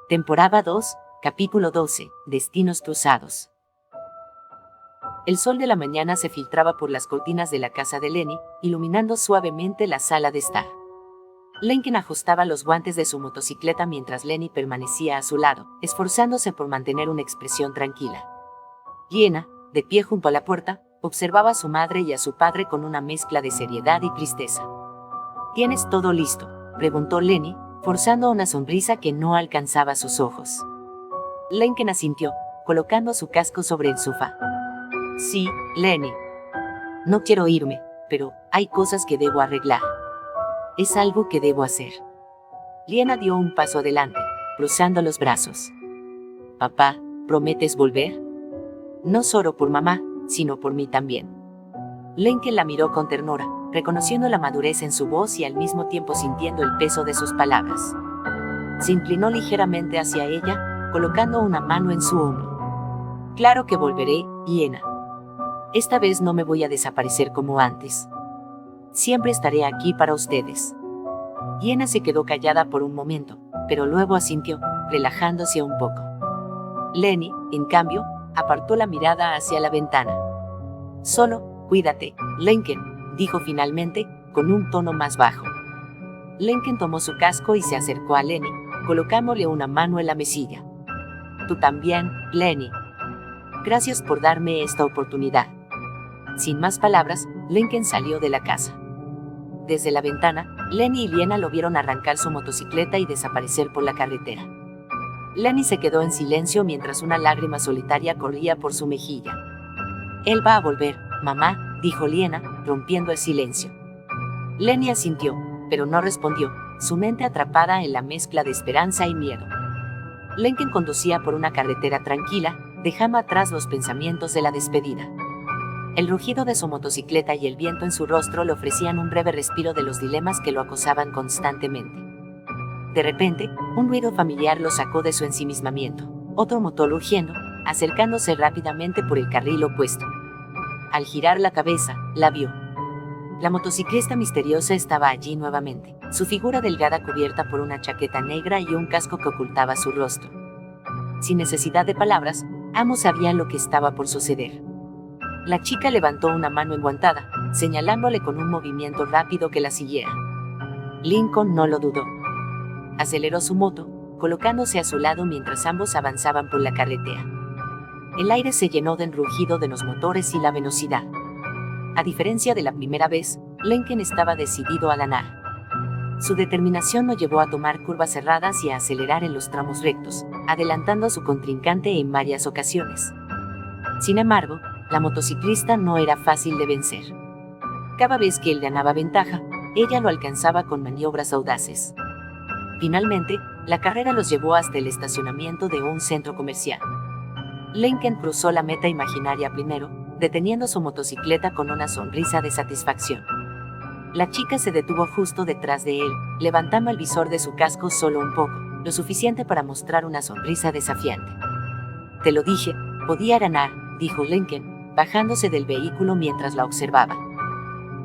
Temporada 2, capítulo 12, Destinos cruzados. El sol de la mañana se filtraba por las cortinas de la casa de Lenny, iluminando suavemente la sala de estar. Lincoln ajustaba los guantes de su motocicleta mientras Lenny permanecía a su lado, esforzándose por mantener una expresión tranquila. Liena, de pie junto a la puerta, observaba a su madre y a su padre con una mezcla de seriedad y tristeza. ¿Tienes todo listo?, preguntó Lenny, forzando una sonrisa que no alcanzaba sus ojos. Lincoln asintió, colocando su casco sobre el sofá. Sí, Lenny. No quiero irme, pero hay cosas que debo arreglar. Es algo que debo hacer. Liena dio un paso adelante, cruzando los brazos. Papá, ¿prometes volver? No solo por mamá, sino por mí también. Lincoln la miró con ternura, reconociendo la madurez en su voz y al mismo tiempo sintiendo el peso de sus palabras. Se inclinó ligeramente hacia ella, colocando una mano en su hombro. Claro que volveré, Liena. Esta vez no me voy a desaparecer como antes. Siempre estaré aquí para ustedes. Liena se quedó callada por un momento, pero luego asintió, relajándose un poco. Lenny, en cambio, apartó la mirada hacia la ventana. Solo, cuídate, Lincoln, dijo finalmente, con un tono más bajo. Lincoln tomó su casco y se acercó a Lenny, colocándole una mano en la mesilla. Tú también, Lenny. Gracias por darme esta oportunidad. Sin más palabras, Lincoln salió de la casa. Desde la ventana, Lenny y Liena lo vieron arrancar su motocicleta y desaparecer por la carretera. Lenny se quedó en silencio mientras una lágrima solitaria corría por su mejilla. Él va a volver, mamá, dijo Liena, rompiendo el silencio. Lenny asintió, pero no respondió, su mente atrapada en la mezcla de esperanza y miedo. Lincoln conducía por una carretera tranquila, dejando atrás los pensamientos de la despedida. El rugido de su motocicleta y el viento en su rostro le ofrecían un breve respiro de los dilemas que lo acosaban constantemente. De repente, un ruido familiar lo sacó de su ensimismamiento. Otro motor rugiendo, acercándose rápidamente por el carril opuesto. Al girar la cabeza, la vio. La motociclista misteriosa estaba allí nuevamente, su figura delgada cubierta por una chaqueta negra y un casco que ocultaba su rostro. Sin necesidad de palabras, ambos sabían lo que estaba por suceder. La chica levantó una mano enguantada, señalándole con un movimiento rápido que la siguiera. Lincoln no lo dudó. Aceleró su moto, colocándose a su lado mientras ambos avanzaban por la carretera. El aire se llenó del rugido de los motores y la velocidad. A diferencia de la primera vez, Lincoln estaba decidido a ganar. Su determinación lo llevó a tomar curvas cerradas y a acelerar en los tramos rectos, adelantando a su contrincante en varias ocasiones. Sin embargo, la motociclista no era fácil de vencer. Cada vez que él ganaba ventaja, ella lo alcanzaba con maniobras audaces. Finalmente, la carrera los llevó hasta el estacionamiento de un centro comercial. Lincoln cruzó la meta imaginaria primero, deteniendo su motocicleta con una sonrisa de satisfacción. La chica se detuvo justo detrás de él, levantando el visor de su casco solo un poco, lo suficiente para mostrar una sonrisa desafiante. Te lo dije, podía ganar, dijo Lincoln, bajándose del vehículo mientras la observaba.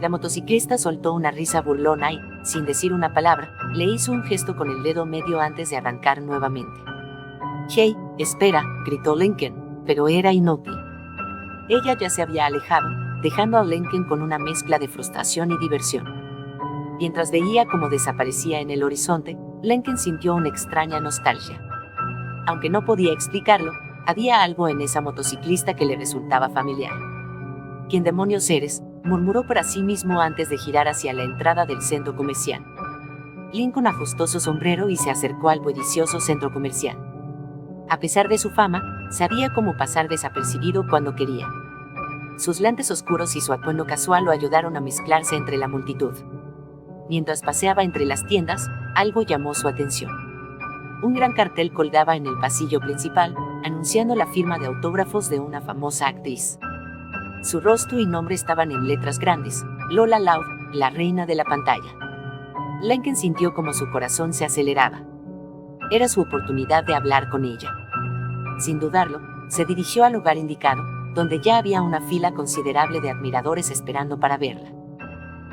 La motociclista soltó una risa burlona y, sin decir una palabra, le hizo un gesto con el dedo medio antes de arrancar nuevamente. «Hey, espera», gritó Lincoln, pero era inútil. Ella ya se había alejado, dejando a Lincoln con una mezcla de frustración y diversión. Mientras veía cómo desaparecía en el horizonte, Lincoln sintió una extraña nostalgia. Aunque no podía explicarlo, había algo en esa motociclista que le resultaba familiar. «¿Quién demonios eres?», murmuró para sí mismo antes de girar hacia la entrada del centro comercial. Lincoln ajustó su sombrero y se acercó al bullicioso centro comercial. A pesar de su fama, sabía cómo pasar desapercibido cuando quería. Sus lentes oscuros y su atuendo casual lo ayudaron a mezclarse entre la multitud. Mientras paseaba entre las tiendas, algo llamó su atención. Un gran cartel colgaba en el pasillo principal, anunciando la firma de autógrafos de una famosa actriz. Su rostro y nombre estaban en letras grandes: Lola Loud, la reina de la pantalla. Lincoln sintió como su corazón se aceleraba. Era su oportunidad de hablar con ella. Sin dudarlo, se dirigió al lugar indicado, donde ya había una fila considerable de admiradores esperando para verla.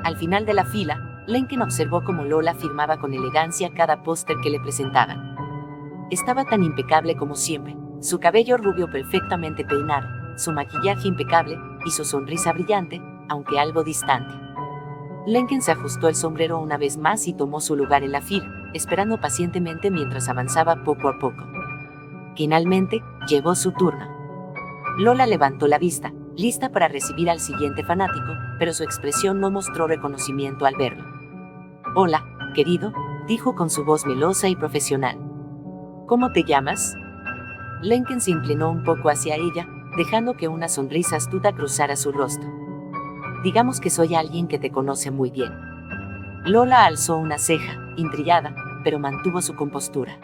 Al final de la fila, Lincoln observó cómo Lola firmaba con elegancia cada póster que le presentaban. Estaba tan impecable como siempre, su cabello rubio perfectamente peinado, su maquillaje impecable y su sonrisa brillante, aunque algo distante. Lincoln se ajustó el sombrero una vez más y tomó su lugar en la fila, esperando pacientemente mientras avanzaba poco a poco. Finalmente, llegó su turno. Lola levantó la vista, lista para recibir al siguiente fanático, pero su expresión no mostró reconocimiento al verlo. «Hola, querido», dijo con su voz melosa y profesional. «¿Cómo te llamas?». Lincoln se inclinó un poco hacia ella, dejando que una sonrisa astuta cruzara su rostro. «Digamos que soy alguien que te conoce muy bien». Lola alzó una ceja, intrigada, pero mantuvo su compostura.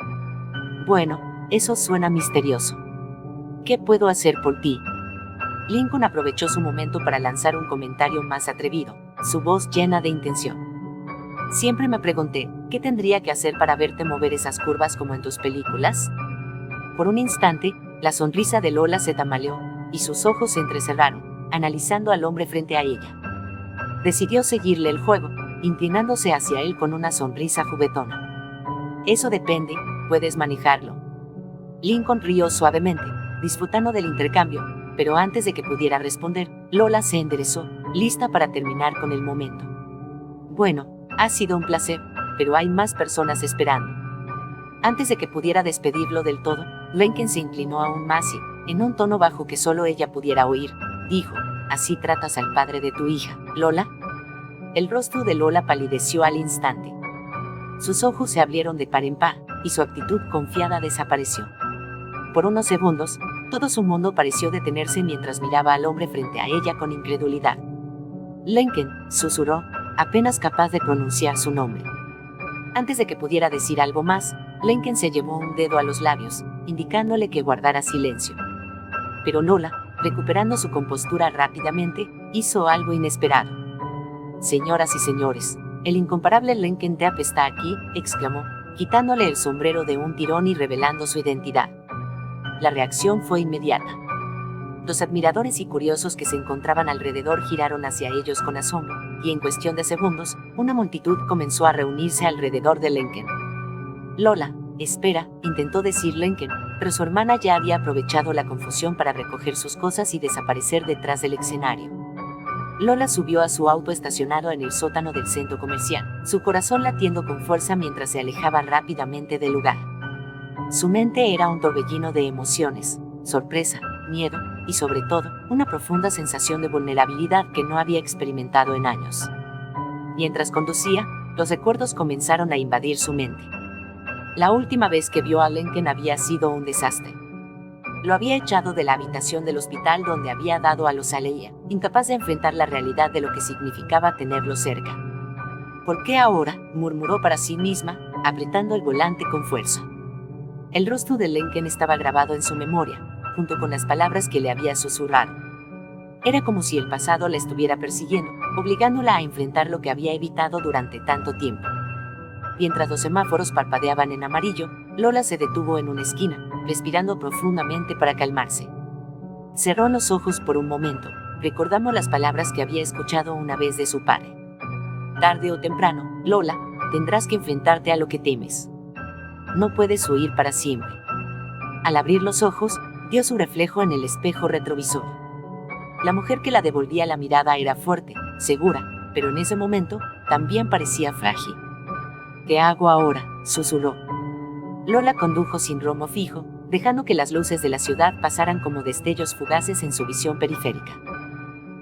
«Bueno, eso suena misterioso. ¿Qué puedo hacer por ti?». Lincoln aprovechó su momento para lanzar un comentario más atrevido, su voz llena de intención. «Siempre me pregunté, ¿qué tendría que hacer para verte mover esas curvas como en tus películas?». Por un instante, la sonrisa de Lola se tambaleó, y sus ojos se entrecerraron, analizando al hombre frente a ella. Decidió seguirle el juego, inclinándose hacia él con una sonrisa juguetona. «Eso depende, puedes manejarlo». Lincoln rió suavemente, disfrutando del intercambio, pero antes de que pudiera responder, Lola se enderezó, lista para terminar con el momento. «Bueno, ha sido un placer, pero hay más personas esperando». Antes de que pudiera despedirlo del todo, Lincoln se inclinó aún más y, en un tono bajo que solo ella pudiera oír, dijo: «¿Así tratas al padre de tu hija, Lola?». El rostro de Lola palideció al instante. Sus ojos se abrieron de par en par, y su actitud confiada desapareció. Por unos segundos, todo su mundo pareció detenerse mientras miraba al hombre frente a ella con incredulidad. «Lincoln», susurró, apenas capaz de pronunciar su nombre. Antes de que pudiera decir algo más, Lincoln se llevó un dedo a los labios, indicándole que guardara silencio. Pero Lola, recuperando su compostura rápidamente, hizo algo inesperado. «Señoras y señores, el incomparable Lincoln Depp está aquí», exclamó, quitándole el sombrero de un tirón y revelando su identidad. La reacción fue inmediata. Los admiradores y curiosos que se encontraban alrededor giraron hacia ellos con asombro, y en cuestión de segundos, una multitud comenzó a reunirse alrededor de Lincoln. «Lola, espera», intentó decir Lincoln, pero su hermana ya había aprovechado la confusión para recoger sus cosas y desaparecer detrás del escenario. Lola subió a su auto estacionado en el sótano del centro comercial, su corazón latiendo con fuerza mientras se alejaba rápidamente del lugar. Su mente era un torbellino de emociones, sorpresa, miedo y sobre todo, una profunda sensación de vulnerabilidad que no había experimentado en años. Mientras conducía, los recuerdos comenzaron a invadir su mente. La última vez que vio a Lincoln había sido un desastre. Lo había echado de la habitación del hospital donde había dado a luz a Leia, incapaz de enfrentar la realidad de lo que significaba tenerlo cerca. «¿Por qué ahora?», murmuró para sí misma, apretando el volante con fuerza. El rostro de Lincoln estaba grabado en su memoria, junto con las palabras que le había susurrado. Era como si el pasado la estuviera persiguiendo, obligándola a enfrentar lo que había evitado durante tanto tiempo. Mientras los semáforos parpadeaban en amarillo, Lola se detuvo en una esquina, respirando profundamente para calmarse. Cerró los ojos por un momento, recordando las palabras que había escuchado una vez de su padre. «Tarde o temprano, Lola, tendrás que enfrentarte a lo que temes. No puedes huir para siempre». Al abrir los ojos, vio su reflejo en el espejo retrovisor. La mujer que la devolvía la mirada era fuerte, segura, pero en ese momento, también parecía frágil. «¿Qué hago ahora?», susurró. Lola condujo sin rumbo fijo, dejando que las luces de la ciudad pasaran como destellos fugaces en su visión periférica.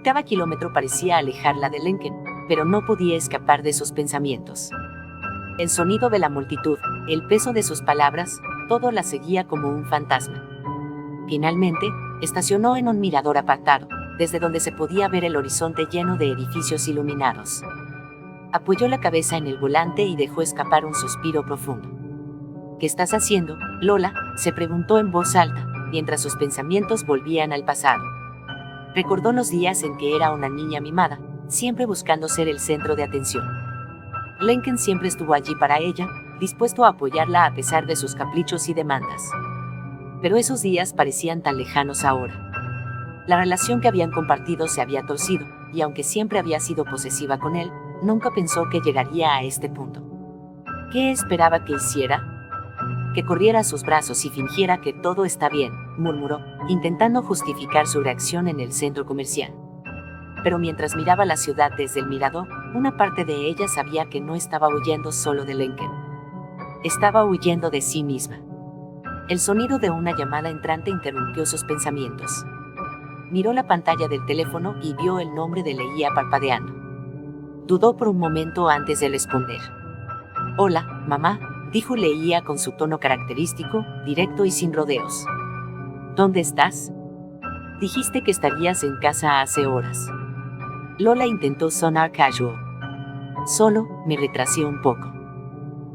Cada kilómetro parecía alejarla de Lincoln, pero no podía escapar de sus pensamientos. El sonido de la multitud, el peso de sus palabras, todo la seguía como un fantasma. Finalmente, estacionó en un mirador apartado, desde donde se podía ver el horizonte lleno de edificios iluminados. Apoyó la cabeza en el volante y dejó escapar un suspiro profundo. «¿Qué estás haciendo, Lola?», se preguntó en voz alta, mientras sus pensamientos volvían al pasado. Recordó los días en que era una niña mimada, siempre buscando ser el centro de atención. Lincoln siempre estuvo allí para ella, dispuesto a apoyarla a pesar de sus caprichos y demandas. Pero esos días parecían tan lejanos ahora. La relación que habían compartido se había torcido, y aunque siempre había sido posesiva con él, nunca pensó que llegaría a este punto. ¿Qué esperaba que hiciera? Que corriera a sus brazos y fingiera que todo está bien, murmuró, intentando justificar su reacción en el centro comercial. Pero mientras miraba la ciudad desde el mirador, una parte de ella sabía que no estaba huyendo solo de Lincoln. Estaba huyendo de sí misma. El sonido de una llamada entrante interrumpió sus pensamientos. Miró la pantalla del teléfono y vio el nombre de Leía parpadeando. Dudó por un momento antes de responder. «Hola, mamá», dijo Leía con su tono característico, directo y sin rodeos. «¿Dónde estás? Dijiste que estarías en casa hace horas». Lola intentó sonar casual. «Solo me retrasé un poco.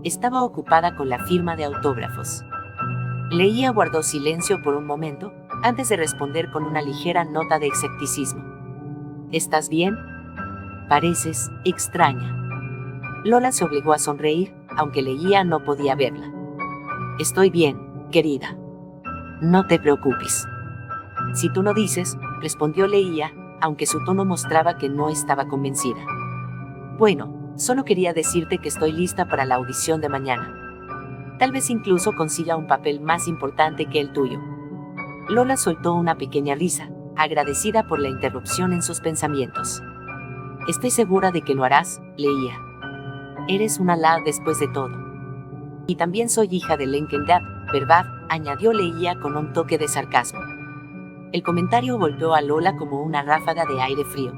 Estaba ocupada con la firma de autógrafos». Leía guardó silencio por un momento, antes de responder con una ligera nota de escepticismo. «¿Estás bien? Pareces extraña». Lola se obligó a sonreír, aunque Leía no podía verla. «Estoy bien, querida. No te preocupes». «Si tú no dices», respondió Leía, aunque su tono mostraba que no estaba convencida. «Bueno, solo quería decirte que estoy lista para la audición de mañana. Tal vez incluso consiga un papel más importante que el tuyo». Lola soltó una pequeña risa, agradecida por la interrupción en sus pensamientos. «Estoy segura de que lo harás, Leía. Eres una la después de todo. Y también soy hija de Lincoln Dad, ¿verdad?», añadió Leía con un toque de sarcasmo. El comentario golpeó a Lola como una ráfaga de aire frío.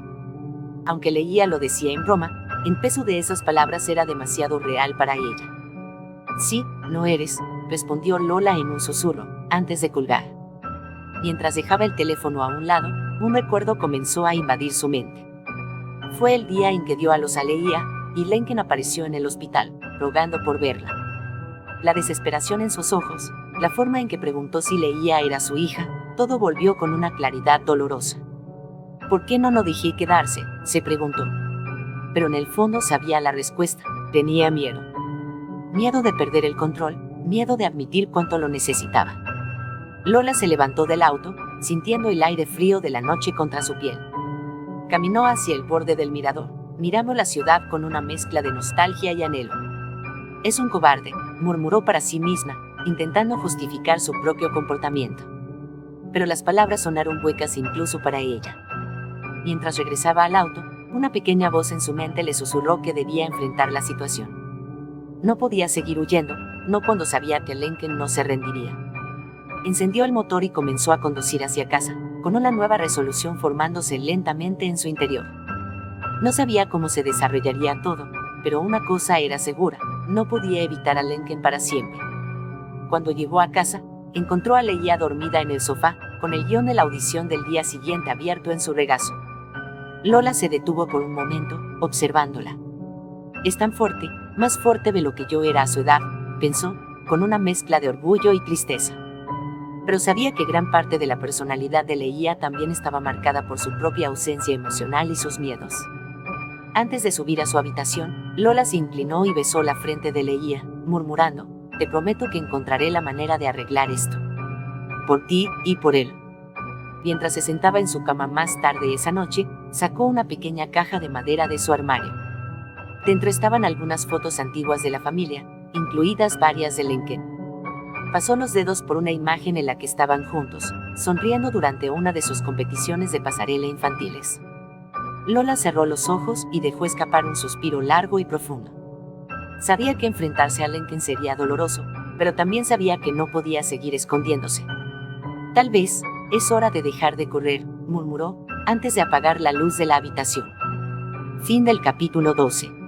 Aunque Leía lo decía en broma, el peso de esas palabras era demasiado real para ella. «Sí, lo eres», respondió Lola en un susurro, antes de colgar. Mientras dejaba el teléfono a un lado, un recuerdo comenzó a invadir su mente. Fue el día en que dio a luz a Leía, y Lincoln apareció en el hospital, rogando por verla. La desesperación en sus ojos, la forma en que preguntó si Leía era su hija, todo volvió con una claridad dolorosa. «¿Por qué no lo dejé quedarse?», se preguntó. Pero en el fondo sabía la respuesta: tenía miedo. Miedo de perder el control, miedo de admitir cuánto lo necesitaba. Lola se levantó del auto, sintiendo el aire frío de la noche contra su piel. Caminó hacia el borde del mirador, mirando la ciudad con una mezcla de nostalgia y anhelo. «Es un cobarde», murmuró para sí misma, intentando justificar su propio comportamiento. Pero las palabras sonaron huecas incluso para ella. Mientras regresaba al auto, una pequeña voz en su mente le susurró que debía enfrentar la situación. No podía seguir huyendo, no cuando sabía que Lincoln no se rendiría. Encendió el motor y comenzó a conducir hacia casa, con una nueva resolución formándose lentamente en su interior. No sabía cómo se desarrollaría todo, pero una cosa era segura: no podía evitar a Lincoln para siempre. Cuando llegó a casa, encontró a Leía dormida en el sofá, con el guión de la audición del día siguiente abierto en su regazo. Lola se detuvo por un momento, observándola. «Es tan fuerte, más fuerte de lo que yo era a su edad», pensó, con una mezcla de orgullo y tristeza. Pero sabía que gran parte de la personalidad de Leía también estaba marcada por su propia ausencia emocional y sus miedos. Antes de subir a su habitación, Lola se inclinó y besó la frente de Leía, murmurando: «Te prometo que encontraré la manera de arreglar esto. Por ti y por él». Mientras se sentaba en su cama más tarde esa noche, sacó una pequeña caja de madera de su armario. Dentro estaban algunas fotos antiguas de la familia, incluidas varias de Lincoln. Pasó los dedos por una imagen en la que estaban juntos, sonriendo durante una de sus competiciones de pasarela infantiles. Lola cerró los ojos y dejó escapar un suspiro largo y profundo. Sabía que enfrentarse a Lincoln sería doloroso, pero también sabía que no podía seguir escondiéndose. «Tal vez es hora de dejar de correr», murmuró, antes de apagar la luz de la habitación. Fin del capítulo 12.